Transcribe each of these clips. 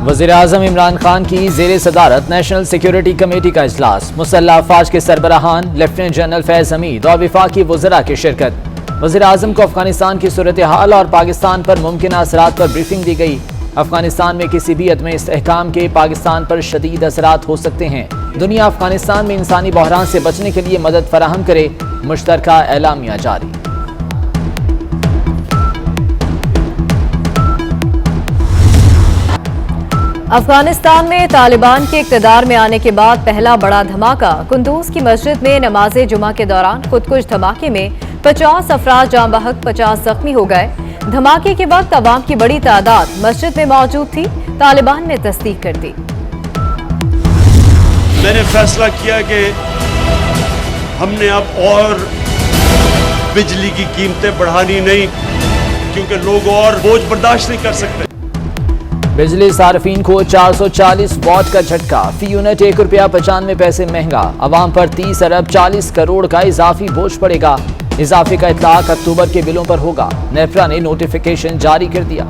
वज़ीर-ए-आज़म इमरान खान की ज़ेरे सदारत नेशनल सिक्योरिटी कमेटी का इजलास। मुसल्लह अफ़वाज के सरबराहान लेफ्टिनेंट जनरल फैज़ हमीद और वफाकी वज़रा की शिरकत। वज़ीर-ए-आज़म को अफगानिस्तान की सूरत हाल और पाकिस्तान पर मुमकिन असरात पर ब्रीफिंग दी गई। अफगानिस्तान में किसी भी अदम इस्तेहकाम के पाकिस्तान पर शदीद असरात हो सकते हैं। दुनिया अफगानिस्तान में इंसानी बहरान से बचने के लिए मदद फराहम करे, मुश्तरका एलामिया जारी। अफगानिस्तान में तालिबान के इक़्तिदार में आने के बाद पहला बड़ा धमाका। कुंदूज की मस्जिद में नमाज जुमा के दौरान खुदकुश धमाके में 50 अफराद जाँ बहक, 50 जख्मी हो गए। धमाके के वक्त अवाम की बड़ी तादाद मस्जिद में मौजूद थी, तालिबान ने तस्दीक कर दी। मैंने फैसला किया कि हमने अब और बिजली की कीमतें बढ़ानी नहीं, क्योंकि लोग और बोझ बर्दाश्त नहीं कर सकते। बिजली सार्फिन को 440 वॉट का झटका, फी यूनिट ₹1.95 महंगा। अवाम पर 30 अरब 40 करोड़ का इजाफी बोझ पड़ेगा। इजाफे का इतलाक अक्टूबर के बिलों पर होगा। नेफ्रा ने नोटिफिकेशन जारी कर दिया।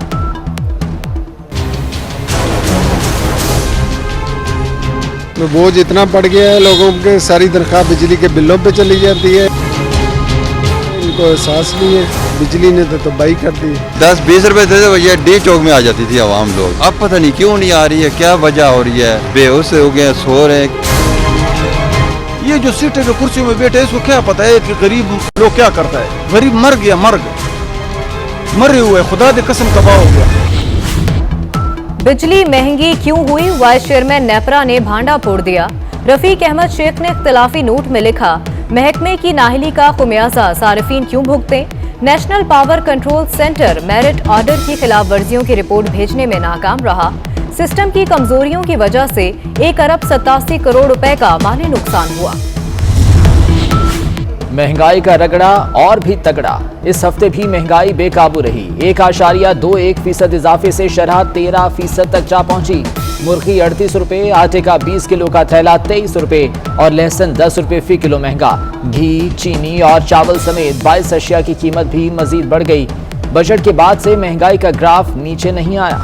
तो बोझ इतना बढ़ गया है, लोगों के सारी तनख्वाह बिजली के बिलों पे चली जाती है। इनको एहसास नहीं है, बिजली ने तो तबाही कर दी। 10-20 रुपए देते हुए ये डी चौक में आ जाती थी आवाम लोग। अब पता नहीं क्यों नहीं आ रही है, क्या वजह हो रही है, बेहोश हो गए, सो रहे हैं। ये जो सीटें जो कुर्सियों में बैठे इसको क्या पता है कि गरीब लोग क्या करता है। गरीब मर गया, मरे हुए, खुदा दे कसम तबाह हो गया। बिजली महंगी क्यों हुई, वाइस चेयरमैन नेपरा ने भांडा फोड़ दिया। रफीक अहमद शेख ने इख्तिलाफी नोट में लिखा, महकमे की नाहली का खुमियाजा सार्फिन क्यों भुगते। National power control centre merit order की खिलाफ वर्जियों की रिपोर्ट भेजने में नाकाम रहा। सिस्टम की कमजोरियों की वजह से 1 अरब 87 करोड़ रुपए का माली नुकसान हुआ। महंगाई का रगड़ा और भी तगड़ा। इस हफ्ते भी महंगाई बेकाबू रही। 1.21% इजाफे से शरह 13% तक जा पहुंची। मुर्गी 38 रुपए, आटे का 20 किलो का थैला 23 रुपए और लहसुन 10 रुपए फी किलो महंगा। घी, चीनी और चावल समेत 22 अशिया की कीमत भी मजीद बढ़ गई। बजट के बाद से महंगाई का ग्राफ नीचे नहीं आया।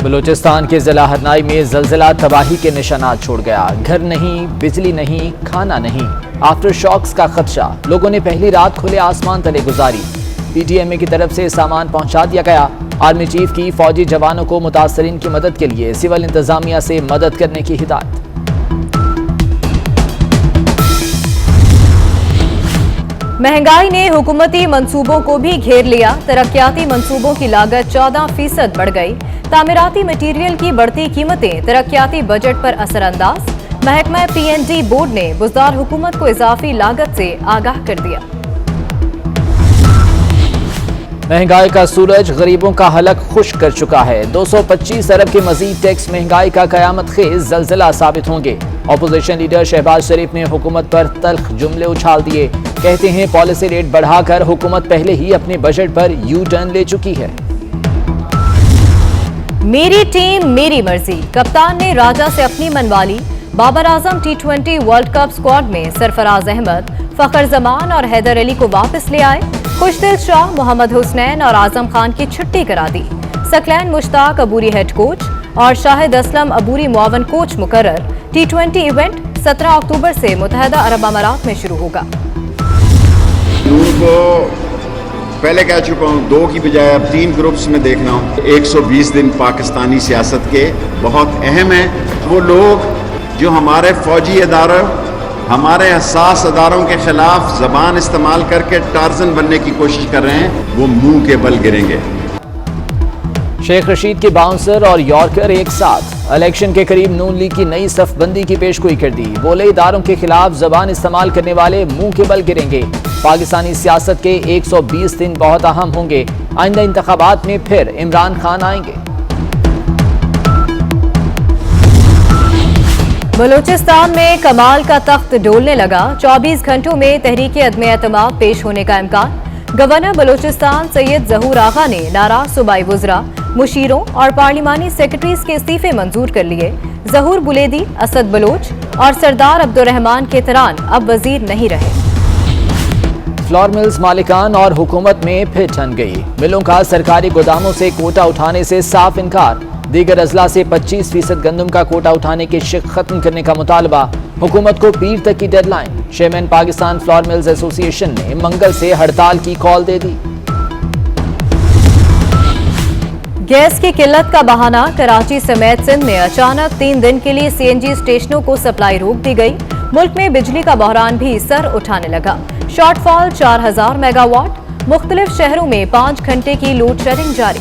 बलूचिस्तान के जिला हरनाई में ज़लज़ला तबाही के निशानात छोड़ गया। घर नहीं, बिजली नहीं, खाना नहीं, आफ्टर शॉक्स का खदशा। लोगों ने पहली रात खुले आसमान तले गुजारी। PTMA की तरफ से सामान पहुंचा दिया गया। आर्मी चीफ की फौजी जवानों को मुतासरीन की मदद के लिए सिविल इंतजामिया से मदद करने की हिदायत। महंगाई ने हुकूमती मंसूबों को भी घेर लिया। तरक्याती मंसूबों की लागत 14% बढ़ गई। तामीराती मटीरियल की बढ़ती कीमतें तरक्याती बजट पर असरअंदाज। महकमा PND बोर्ड ने बुज़दार हुकूमत को इजाफी लागत से आगाह कर दिया। महंगाई का सूरज गरीबों का हलक खुश्क कर चुका है। 225 अरब के मजीद टैक्स महंगाई का कयामत खेज जलजिला साबित होंगे। अपोजिशन लीडर शहबाज शरीफ ने हुकूमत पर तल्ख जुमले उछाल दिए। कहते हैं पॉलिसी रेट बढ़ाकर हुकूमत पहले ही अपने बजट पर यू टर्न ले चुकी है। मेरी टीम मेरी मर्जी, कप्तान ने राजा से अपनी मनवा ली। Babar Azam T20 world cup squad में सरफराज अहमद, फखर जमान और हैदर अली को वापस ले आए। खुशदिल शाह, मोहम्मद हुसनैन और आजम खान की छुट्टी करा दी। सकलैन मुश्ताक अबूरी हेड कोच और शाहिद असलम अबूरी मुआवन कोच मुकर्रर। T20 इवेंट 17 अक्टूबर से मुत्तहदा अरब अमारात में शुरू होगा। को पहले कह चुका हूँ, 2 की बजाय अब 3 ग्रुप्स में देखना हूँ। 120 दिन पाकिस्तानी सियासत के बहुत अहम है। वो लोग जो हमारे फौजी इदारों, हमारे हसास अदारों के खिलाफ जबान इस्तेमाल करके टार्जन बनने की कोशिश कर रहे हैं, वो मुंह के बल गिरेंगे। शेख रशीद के बाउंसर और यॉर्कर एक साथ। इलेक्शन के करीब नून लीग की नई सफबंदी की पेशगोई कर दी। बोले इदारों के खिलाफ जबान इस्तेमाल करने वाले मुंह के बल गिरेंगे। पाकिस्तानी सियासत के 120 दिन बहुत अहम होंगे। आइंदा इंतखाबात में फिर इमरान खान आएंगे। बलूचिस्तान में कमाल का तख्त डोलने लगा। 24 घंटों में तहरीक अदम एतमाद पेश होने का इम्कान। गवर्नर बलूचिस्तान सैयद जहूर आगा ने नाराज सूबाई वुज़रा, मुशीरों और पार्लिमानी सेक्रेटरीज के इस्तीफे मंजूर कर लिए। जहूर बुलेदी, असद बलोच और सरदार अब्दुर्रहमान के तरान अब वजीर नहीं रहे। फ्लोर मिल्स मालिकान और हुकूमत में फिर ठन गई। मिलों का सरकारी गोदामों से कोटा उठाने से साफ इनकार। दीगर अजला से 25% गंदम का कोटा उठाने की शिक खत्म करने का मुतालबा, हुकूमत को पीर तक की deadline. Chairman Pakistan flour mills association ने मंगल से हड़ताल की कॉल दे दी। गैस की किल्लत का बहाना, कराची समेत सिंध में अचानक 3 दिन के लिए सीएनजी स्टेशनों को सप्लाई रोक दी गई। मुल्क में बिजली का बहरान भी सर उठाने लगा। शॉर्टफॉल 4000 मेगावाट, मुख्तलिफ शहरों में 5 घंटे की लोड शेडिंग जारी।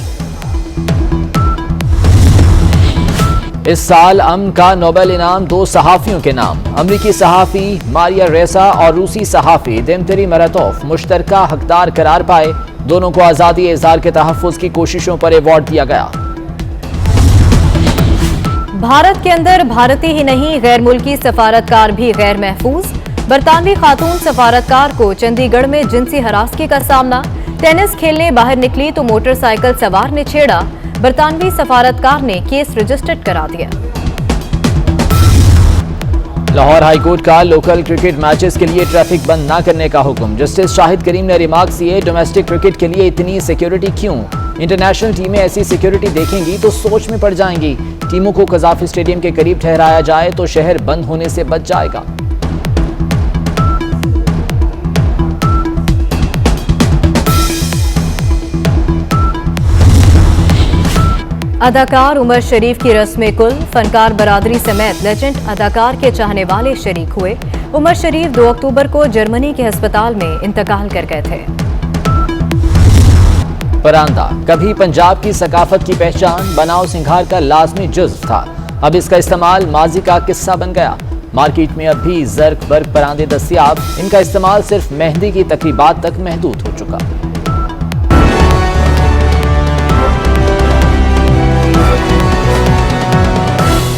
इस साल अमन का नोबेल इनाम 2 सहाफियों के नाम। अमरीकी सहाफी मारिया रेसा और रूसी सहाफी दिमित्री मुरातोव मुश्तरका हकदार करार पाए। दोनों को आज़ादी इज़हार के तहफ़्फ़ुज़ की कोशिशों पर अवार्ड दिया गया। भारत के अंदर भारतीय ही नहीं, गैर मुल्की सफारतकार भी गैर महफूज। बरतानवी खातून सफारतकार को चंडीगढ़ में जिनसी हरासगी का सामना। टेनिस खेलने बाहर निकली तो मोटरसाइकिल सवार ने छेड़ा। बरतानवी सफारतकार ने केस रजिस्टर्ड करा दिया। लाहौर हाईकोर्ट का लोकल क्रिकेट मैचेस के लिए ट्रैफिक बंद न करने का हुक्म। जस्टिस शाहिद करीम ने रिमार्क्स दिए, डोमेस्टिक क्रिकेट के लिए इतनी सिक्योरिटी क्यों? इंटरनेशनल टीमें ऐसी सिक्योरिटी देखेंगी तो सोच में पड़ जाएंगी। टीमों को कज़ाफी स्टेडियम के करीब ठहराया जाए तो शहर बंद होने से बच जाएगा। अदाकार उमर शरीफ की रस्म कुल, फनकार बरादरी समेत लेजेंड अदाकार के चाहने वाले शरीक हुए। उमर शरीफ 2 अक्टूबर को जर्मनी के अस्पताल में इंतकाल कर गए थे। परांदा कभी पंजाब की सकाफत की पहचान, बनाव सिंघार का लाजमी जुज़्व था। अब इसका इस्तेमाल माजी का किस्सा बन गया। मार्केट में अब भी जर्क बर्क परांदे दस्तियाब। इनका इस्तेमाल सिर्फ मेहंदी की तकरीबात तक महदूद हो चुका।